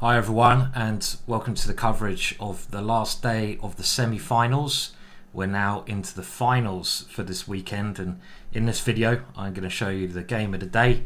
Hi everyone, and welcome to the coverage of the last day of the semi-finals. We're now into the finals for this weekend, and in this video I'm going to show you the game of the day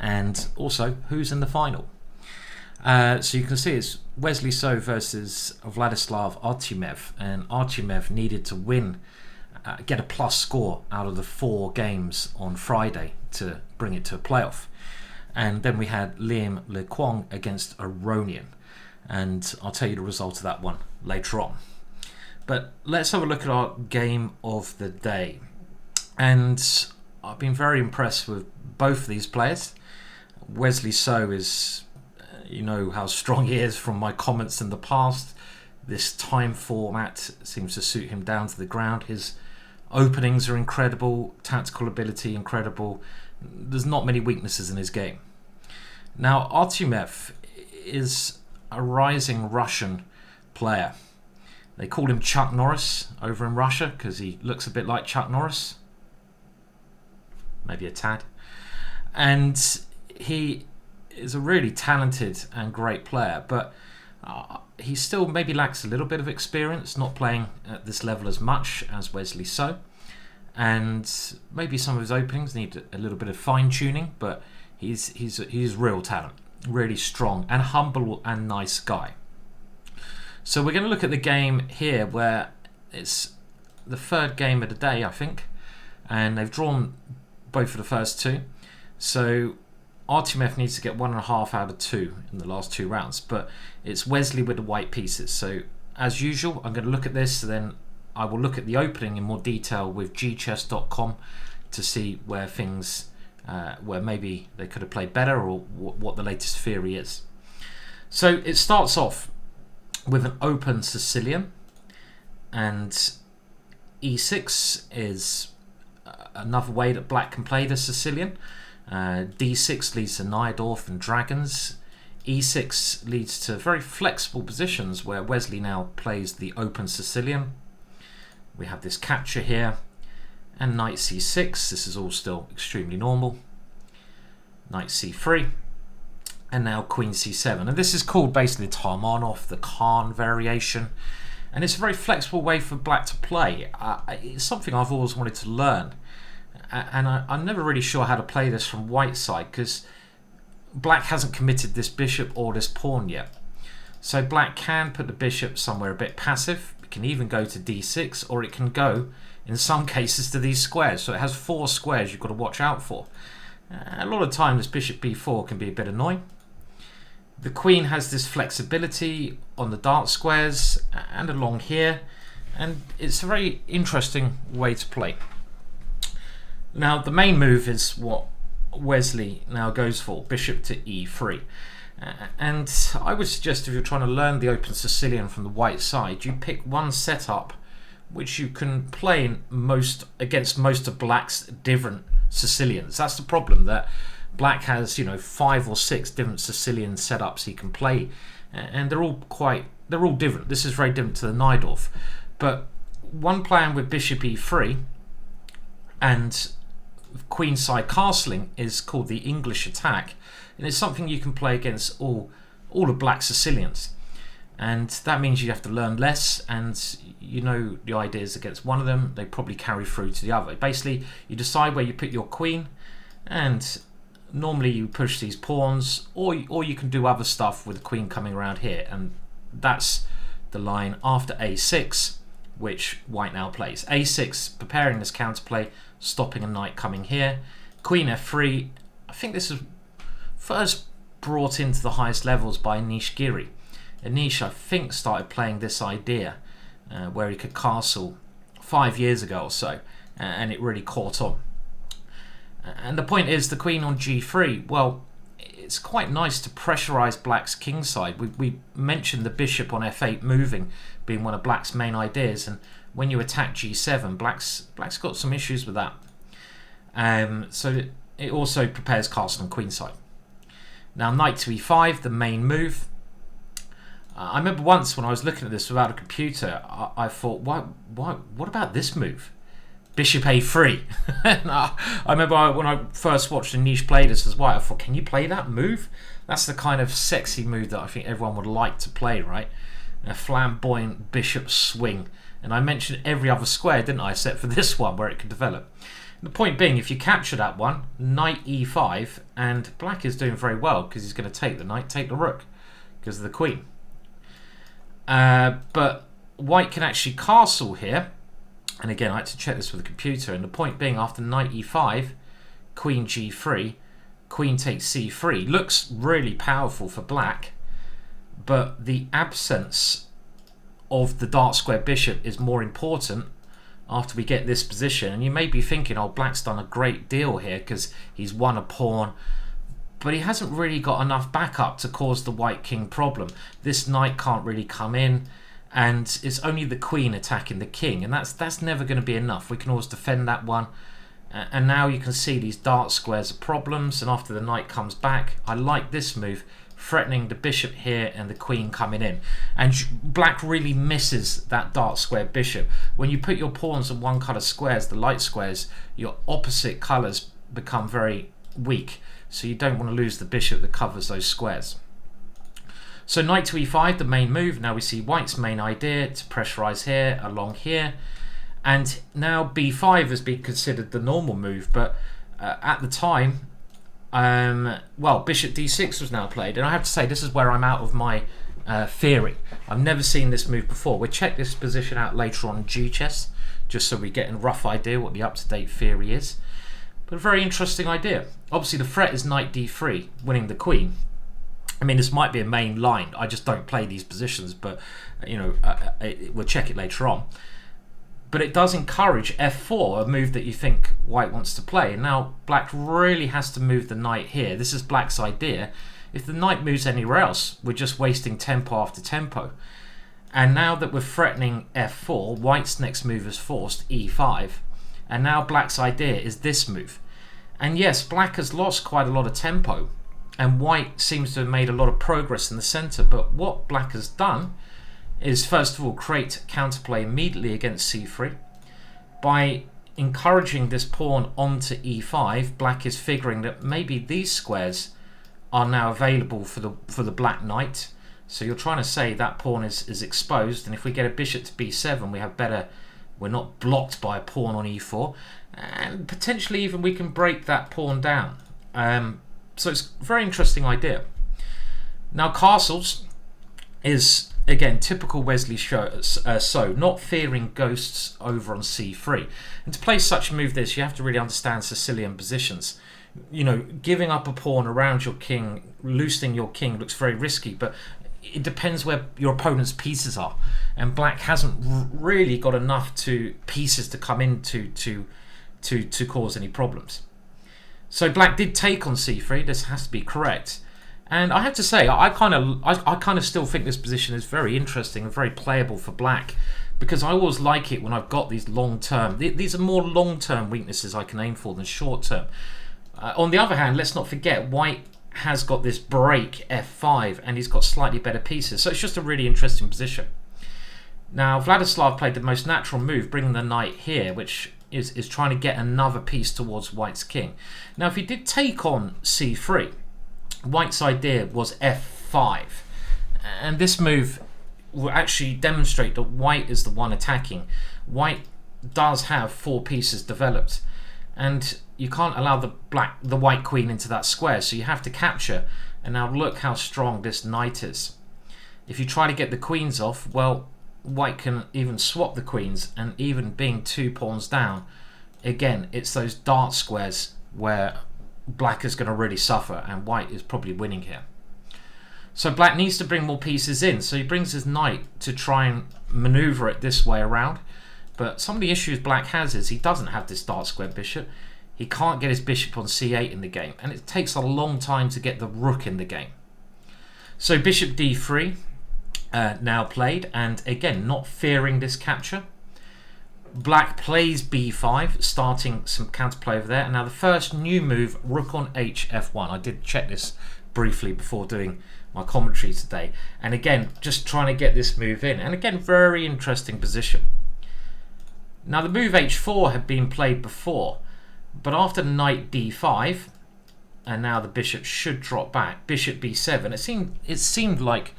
and also who's in the final. So you can see it's Wesley So versus Vladislav Artemiev, and Artemiev needed to win, get a plus score out of the 4 games on Friday to bring it to a playoff. And then we had Liam Lequang against Aronian, and I'll tell you the result of that one later on. But let's have a look at our game of the day. And I've been very impressed with both of these players. Wesley So is, you know how strong he is from my comments in the past. This time format seems to suit him down to the ground. His openings are incredible, tactical ability incredible. There's not many weaknesses in his game. Now, Artemiev is a rising Russian player. They call him Chuck Norris over in Russia because he looks a bit like Chuck Norris. Maybe a tad. And he is a really talented and great player, but he still maybe lacks a little bit of experience, not playing at this level as much as Wesley So. And maybe some of his openings need a little bit of fine-tuning, but he's real talent, really strong and humble and nice guy. So we're going to look at the game here where it's the third game of the day, I think, and they've drawn both of the first 2. So Artemiev needs to get 1.5 out of 2 in the last 2 rounds, but it's Wesley with the white pieces. So as usual, I'm going to look at this, then I will look at the opening in more detail with gchess.com to see where things, where maybe they could have played better or what the latest theory is. So it starts off with an open Sicilian, and e6 is another way that black can play the Sicilian. d6 leads to Namedyarov and dragons. e6 leads to very flexible positions where Wesley now plays the open Sicilian. We have this capture here, and knight c6. This is all still extremely normal. Knight c3, and now queen c7. And this is called basically Tarmanov, the Khan variation. And it's a very flexible way for black to play. It's something I've always wanted to learn. And I'm never really sure how to play this from white side, because black hasn't committed this bishop or this pawn yet. So black can put the bishop somewhere a bit passive. It can even go to d6, or it can go, in some cases, to these squares. So it has 4 squares you've got to watch out for. A lot of time this bishop b4 can be a bit annoying. The queen has this flexibility on the dark squares and along here, and it's a very interesting way to play. Now the main move is what Wesley now goes for, bishop to e3. And I would suggest if you're trying to learn the open Sicilian from the white side, you pick one setup which you can play in against most of black's different Sicilians. That's the problem, that black has 5 or 6 different Sicilian setups he can play, and they're all different. This is very different to the Namedyarov. But one plan with bishop e3 and queenside castling is called the English attack, and it's something you can play against all of black Sicilians. And that means you have to learn less, and the ideas against one of them, they probably carry through to the other. Basically, you decide where you put your queen, and normally you push these pawns, or you can do other stuff with the queen coming around here, and that's the line after a6, which white now plays. a6, preparing this counterplay, stopping a knight coming here. Queen f3, I think this is first brought into the highest levels by Anish Giri. Anish, I think, started playing this idea where he could castle 5 years ago or so, and it really caught on. And the point is, the queen on g3, well, it's quite nice to pressurize black's kingside. We mentioned the bishop on f8 moving being one of black's main ideas, and when you attack g7, black's got some issues with that. So it also prepares castle on queenside. Now knight to e5, the main move. I remember once when I was looking at this without a computer, I thought, what about this move? Bishop a3. I remember when I first watched Anish play this as white, I thought, can you play that move? That's the kind of sexy move that I think everyone would like to play, right? A flamboyant bishop swing. And I mentioned every other square, didn't I, except for this one where it could develop. The point being, if you capture that one, knight e5, and black is doing very well because he's going to take the knight, take the rook because of the queen. But white can actually castle here. And again, I had to check this with the computer. And the point being, after knight e5, queen g3, queen takes c3. Looks really powerful for black. But the absence of the dark square bishop is more important after we get this position. And you may be thinking, oh, black's done a great deal here because he's won a pawn. But he hasn't really got enough backup to cause the white king problem. This knight can't really come in. And it's only the queen attacking the king, and that's never going to be enough. We can always defend that one. And now you can see these dark squares are problems, and after the knight comes back, I like this move, threatening the bishop here and the queen coming in. And black really misses that dark square bishop. When you put your pawns in one colour squares, the light squares, your opposite colours become very weak. So you don't want to lose the bishop that covers those squares. So knight to e5, the main move. Now we see white's main idea to pressurize here, along here. And now b5 has been considered the normal move. But at the time, well, bishop d6 was now played. And I have to say, this is where I'm out of my theory. I've never seen this move before. We'll check this position out later on in GChess, just so we get a rough idea what the up-to-date theory is. But a very interesting idea. Obviously, the threat is knight d3, winning the queen. I mean, this might be a main line. I just don't play these positions, but you know, we'll check it later on. But it does encourage f4, a move that you think white wants to play. And now black really has to move the knight here. This is black's idea. If the knight moves anywhere else, we're just wasting tempo after tempo. And now that we're threatening f4, white's next move is forced e5. And now black's idea is this move. And yes, black has lost quite a lot of tempo. And white seems to have made a lot of progress in the center. But what black has done is, first of all, create counterplay immediately against c3. By encouraging this pawn onto e5, black is figuring that maybe these squares are now available for the black knight. So you're trying to say that pawn is exposed. And if we get a bishop to b7, we're not blocked by a pawn on e4. And potentially even we can break that pawn down. So it's a very interesting idea. Now castles is, again, typical Wesley so, not fearing ghosts over on c3. And to play such a move this, you have to really understand Sicilian positions. You know, giving up a pawn around your king, loosening your king looks very risky, but it depends where your opponent's pieces are. And black hasn't really got enough pieces to come in to cause any problems. So black did take on c3. This has to be correct. And I have to say, I kind of still think this position is very interesting and very playable for black, because I always like it when I've got these long-term. These are more long-term weaknesses I can aim for than short-term. On the other hand, let's not forget, white has got this break f5 and he's got slightly better pieces. So it's just a really interesting position. Now Vladislav played the most natural move, bringing the knight here, which is trying to get another piece towards white's king. Now if he did take on c3, white's idea was f5, and this move will actually demonstrate that white is the one attacking. White does have 4 pieces developed, and you can't allow the white queen into that square, so you have to capture. And now look how strong this knight is. If you try to get the queens off, well, white can even swap the queens, and even being 2 pawns down, again, it's those dart squares where black is going to really suffer, and white is probably winning here. So black needs to bring more pieces in, so he brings his knight to try and maneuver it this way around. But some of the issues black has is he doesn't have this dart square bishop. He can't get his bishop on c8 in the game, and it takes a long time to get the rook in the game. So bishop d3 now played, and again, not fearing this capture. Black plays b5, starting some counterplay over there. And now the first new move, rook on h/f1. I did check this briefly before doing my commentary today. And again, just trying to get this move in. And again, very interesting position. Now the move h4 had been played before, but after knight d5, and now the bishop should drop back. Bishop b7. It seemed like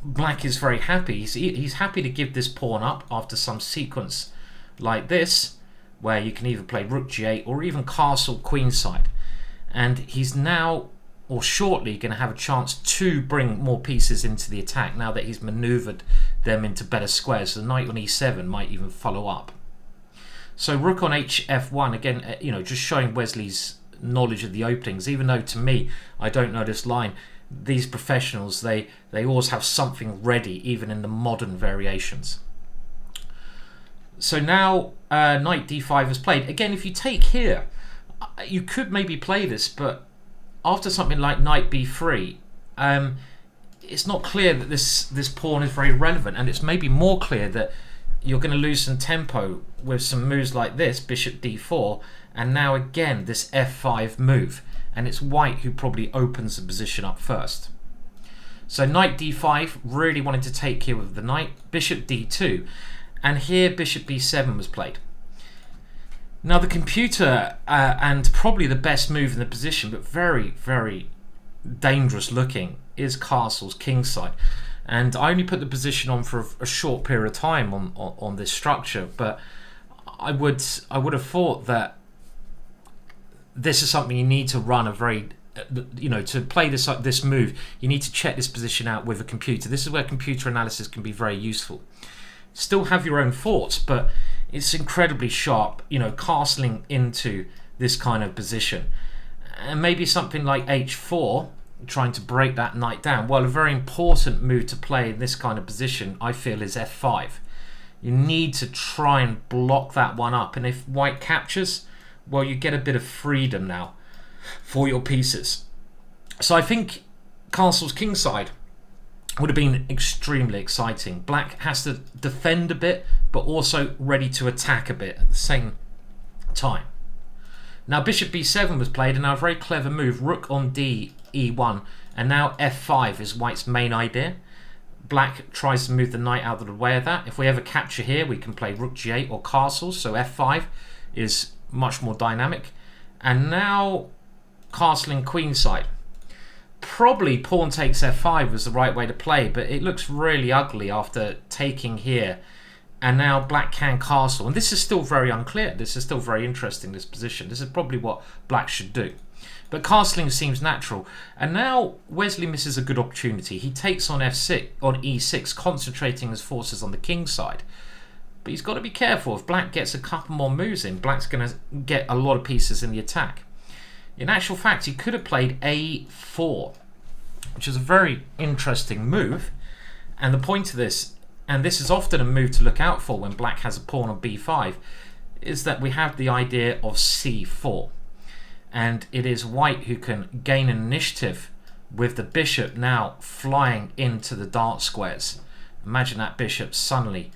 black is very happy. He's happy to give this pawn up after some sequence like this, where you can either play rook g8 or even castle queenside. And he's now, or shortly, going to have a chance to bring more pieces into the attack now that he's maneuvered them into better squares. The knight on e7 might even follow up. So rook on hf1, again, just showing Wesley's knowledge of the openings, even though to me, I don't know this line. These professionals, they always have something ready, even in the modern variations. So now knight d5 is played. Again, if you take here, you could maybe play this, but after something like knight b3, it's not clear that this pawn is very relevant, and it's maybe more clear that you're going to lose some tempo with some moves like this, bishop d4, and now again this f5 move, and it's white who probably opens the position up first. So knight d5, really wanted to take here with the knight, bishop d2, and here bishop b7 was played. Now the computer, and probably the best move in the position, but very, very dangerous looking, is castles kingside. And I only put the position on for a short period of time on this structure, but I would have thought that this is something you need to run a very, to play this move, you need to check this position out with a computer. This is where computer analysis can be very useful. Still have your own thoughts, but it's incredibly sharp, castling into this kind of position. And maybe something like h4, trying to break that knight down. Well, a very important move to play in this kind of position, I feel, is f5. You need to try and block that one up, and if white captures, well, you get a bit of freedom now for your pieces. So I think castles kingside would have been extremely exciting. Black has to defend a bit, but also ready to attack a bit at the same time. Now bishop b7 was played, and now a very clever move, rook on d, e1, and now f5 is white's main idea. Black tries to move the knight out of the way of that. If we ever capture here, we can play rook g8 or castles, so f5 is much more dynamic. And now castling queenside. Probably pawn takes f5 was the right way to play, but it looks really ugly after taking here. And now black can castle, and this is still very unclear. This is still very interesting, this position. This is probably what black should do. But castling seems natural. And now Wesley misses a good opportunity. He takes on f6, on e6, concentrating his forces on the king side. But he's got to be careful. If black gets a couple more moves in, black's going to get a lot of pieces in the attack. In actual fact, he could have played a4, which is a very interesting move. And the point of this, and this is often a move to look out for when black has a pawn on b5, is that we have the idea of c4. And it is white who can gain an initiative with the bishop now flying into the dark squares. Imagine that bishop suddenly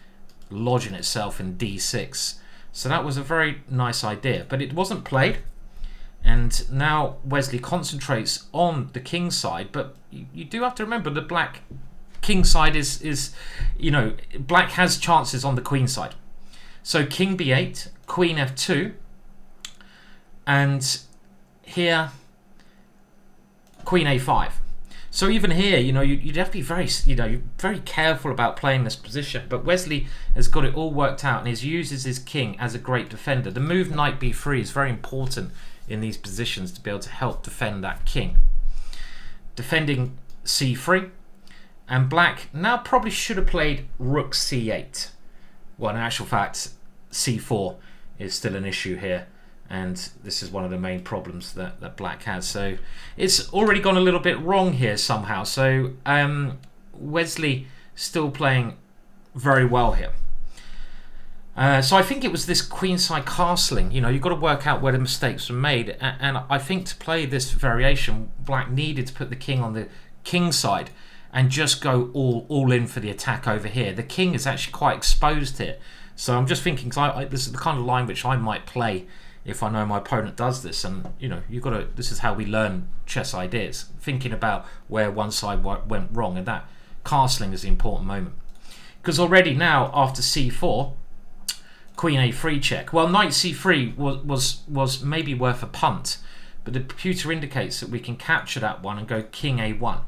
lodging itself in d6. So that was a very nice idea, but it wasn't played. And now Wesley concentrates on the king side, but you do have to remember the black king side is black has chances on the queen side. So king b8, queen f2, and here queen a5. So even here, you'd have to be very, very careful about playing this position. But Wesley has got it all worked out, and he uses his king as a great defender. The move knight b3 is very important in these positions to be able to help defend that king. Defending c3, and black now probably should have played rook c8. Well, in actual fact, c4 is still an issue here. And this is one of the main problems that black has. So it's already gone a little bit wrong here somehow. So Wesley still playing very well here. So I think it was this queenside castling. You've got to work out where the mistakes were made. And I think to play this variation, black needed to put the king on the king side and just go all in for the attack over here. The king is actually quite exposed here. So I'm just thinking, this is the kind of line which I might play if I know my opponent does this. And you've got to, this is how we learn chess ideas, thinking about where one side went wrong, and that castling is the important moment. Because already now after c4, queen a3 check. Well, knight c3 was maybe worth a punt, but the computer indicates that we can capture that one and go king a1.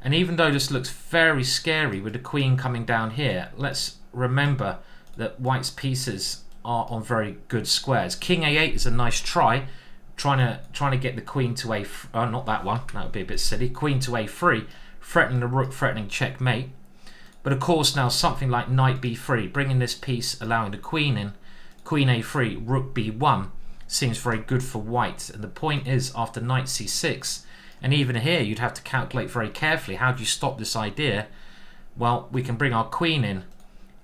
And even though this looks very scary with the queen coming down here, let's remember that white's pieces are on very good squares. King a8 is a nice trying to get the queen to a not that one, that would be a bit silly. Queen to a3, threatening the rook, threatening checkmate. But of course now something like knight b3, bringing this piece, allowing the queen in, queen a3, rook b1, seems very good for white. And the point is, after knight c6, and even here you'd have to calculate very carefully, how do you stop this idea? Well, we can bring our queen in,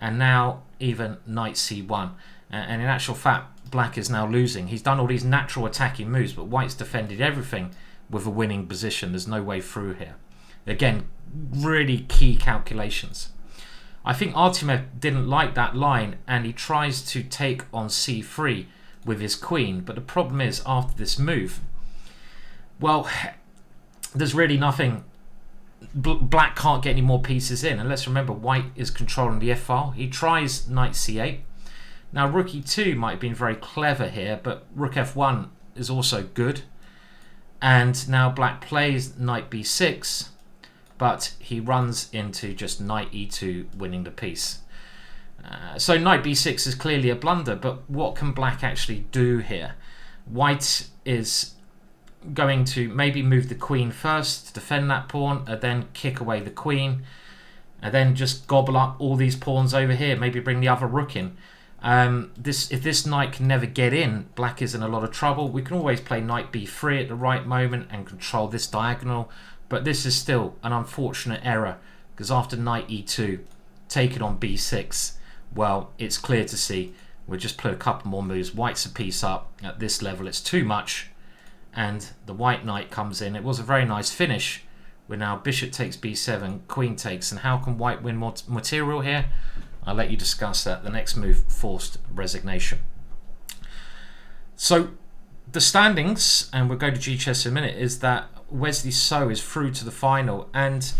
and now even knight c1. And in actual fact, black is now losing. He's done all these natural attacking moves, but white's defended everything with a winning position. There's no way through here. Again, really key calculations. I think Artemiev didn't like that line, and he tries to take on c3 with his queen. But the problem is, after this move, well, there's really nothing. Black can't get any more pieces in. And let's remember, white is controlling the f-file. He tries knight c8. Now rook e2 might have been very clever here, but rook f1 is also good. And now black plays knight b6, but he runs into just knight e2, winning the piece. So knight b6 is clearly a blunder, but what can black actually do here? White is going to maybe move the queen first to defend that pawn, and then kick away the queen, and then just gobble up all these pawns over here, maybe bring the other rook in. If this knight can never get in, black is in a lot of trouble. We can always play knight b3 at the right moment and control this diagonal, but this is still an unfortunate error, because after knight e2, taken on b6, well, it's clear to see. We'll just play a couple more moves. White's a piece up. At this level, it's too much, and the white knight comes in. It was a very nice finish, where now bishop takes b7, queen takes, and how can white win more material here? I'll let you discuss that. The next move, forced resignation. So the standings, and we'll go to G-Chess in a minute, is that Wesley So is through to the final, and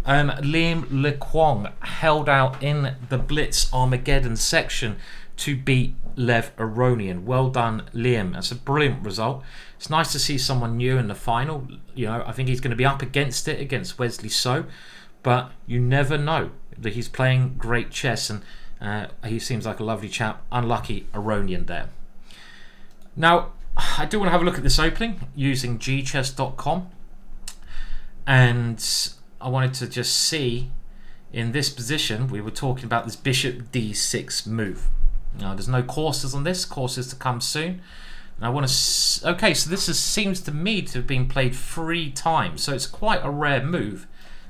Liam Lequang held out in the Blitz Armageddon section to beat Lev Aronian. Well done, Liam. That's a brilliant result. It's nice to see someone new in the final. You know, I think he's going to be up against it against Wesley So, but you never know. He's playing great chess, and he seems like a lovely chap. Unlucky Aronian there. Now, I do want to have a look at this opening using gchess.com, and I wanted to just see, in this position, we were talking about this bishop d6 move. Now, there's no courses on this. Courses to come soon. And I want to... Okay, so this seems to me to have been played 3 times, so it's quite a rare move.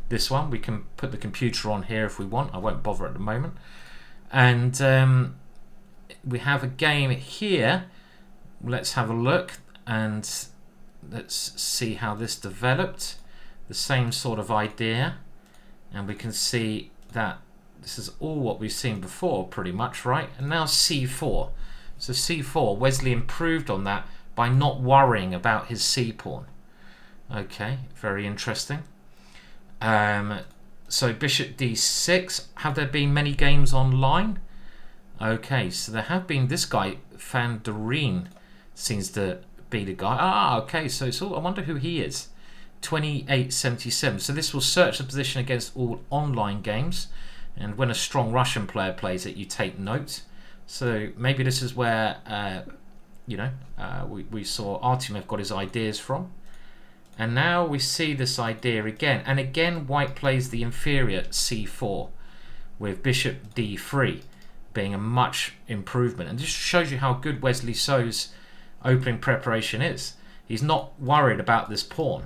This one, we can put the computer on here if we want. I won't bother at the moment. And we have a game here. Let's have a look and let's see how this developed. The same sort of idea. And we can see that this is all what we've seen before, pretty much, right? And now c4. So c4, Wesley improved on that by not worrying about his c-pawn. Okay, very interesting. So bishop d6. Have there been many games online? Okay, so there have been. This guy Van der Reen seems to be the guy. Okay, so it's all, I wonder who he is. 2877. So this will search the position against all online games, and when a strong Russian player plays it, you take note. So maybe this is where we saw Artemiev got his ideas from. And now we see this idea again. And again, white plays the inferior c4 with bishop d3 being a much improvement. And this shows you how good Wesley So's opening preparation is. He's not worried about this pawn.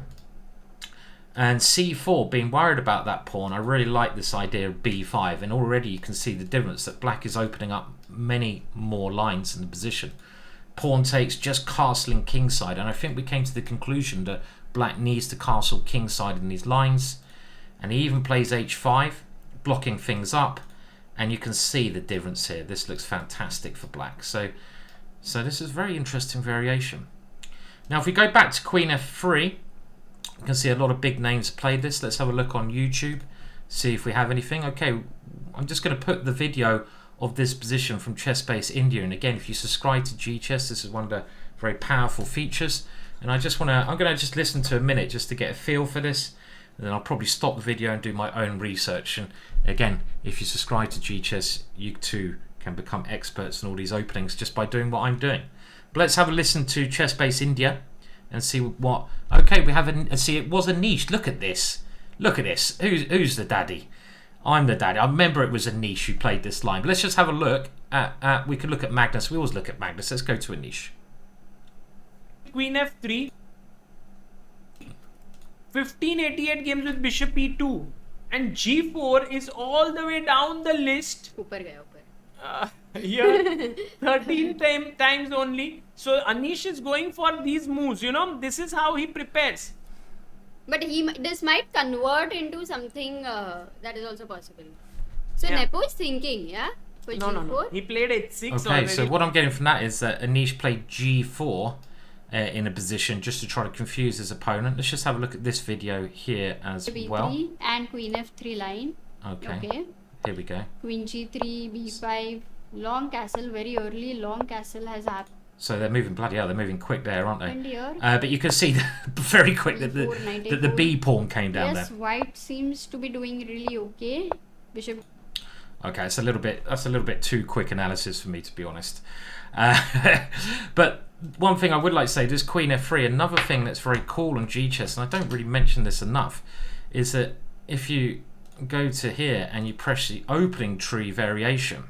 And c4, being worried about that pawn, I really like this idea of b5. And already you can see the difference, that black is opening up many more lines in the position. Pawn takes, just castling kingside. And I think we came to the conclusion that black needs to castle kingside in these lines, and he even plays h5, blocking things up, and you can see the difference here. This looks fantastic for black. So this is very interesting variation. Now if we go back to queen f3, you can see a lot of big names played this. Let's have a look on YouTube, see if we have anything. Okay, I'm just going to put the video of this position from Chess Base India, and again, if you subscribe to G-Chess, this is one of the very powerful features. And I'm going to just listen to a minute just to get a feel for this. And then I'll probably stop the video and do my own research. And again, if you subscribe to GChess, you too can become experts in all these openings just by doing what I'm doing. But let's have a listen to Chess Base India and see what. Okay, we have see, it was a niche. Look at this. Look at this. Who's the daddy? I'm the daddy. I remember it was a niche who played this line. But let's just have a look at. We could look at Magnus. We always look at Magnus. Let's go to a niche. Queen f3. 1588 games with bishop e2, and g4 is all the way down the list. Here 13 times only. So Anish is going for these moves. You know, this is how he prepares. But this might convert into something that is also possible. So Yeah. Nepo is thinking, yeah? For No. G4? He played h6 Okay, already. so what I'm getting from that is that Anish played g4 in a position just to try to confuse his opponent. Let's just have a look at this video here as B3 well. and Queen f3 line. Okay, here we go. Queen g3, b5, long castle, very early long castle has happened So they're moving, bloody hell, they're moving quick there, aren't they? here. But you can see very quick that E4, knight the A4. B pawn came down Yes, there. white seems to be doing really okay. Bishop. Okay, that's a little bit too quick analysis for me, to be honest. But one thing I would like to say, this Queen f3, another thing that's very cool on GChess, and I don't really mention this enough, is that if you go to here and you press the opening tree variation,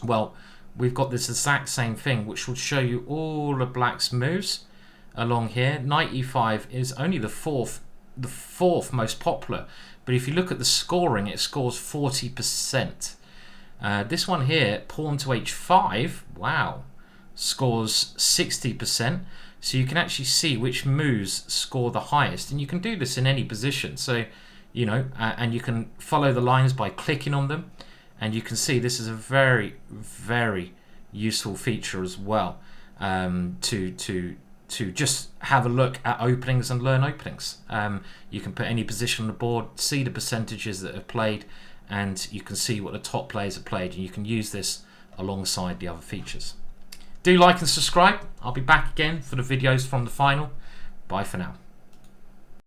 well, we've got this exact same thing, which will show you all of black's moves along here. Knight e5 is only the fourth most popular, but if you look at the scoring, it scores 40%. This one here, pawn to h5, wow, scores 60%. So you can actually see which moves score the highest, and you can do this in any position. So, you know, and you can follow the lines by clicking on them, and you can see this is a very, very useful feature as well, to just have a look at openings and learn openings. You can put any position on the board, see the percentages that have played, and you can see what the top players have played, and you can use this alongside the other features. Do like and subscribe. I'll be back again for the videos from the final. Bye for now.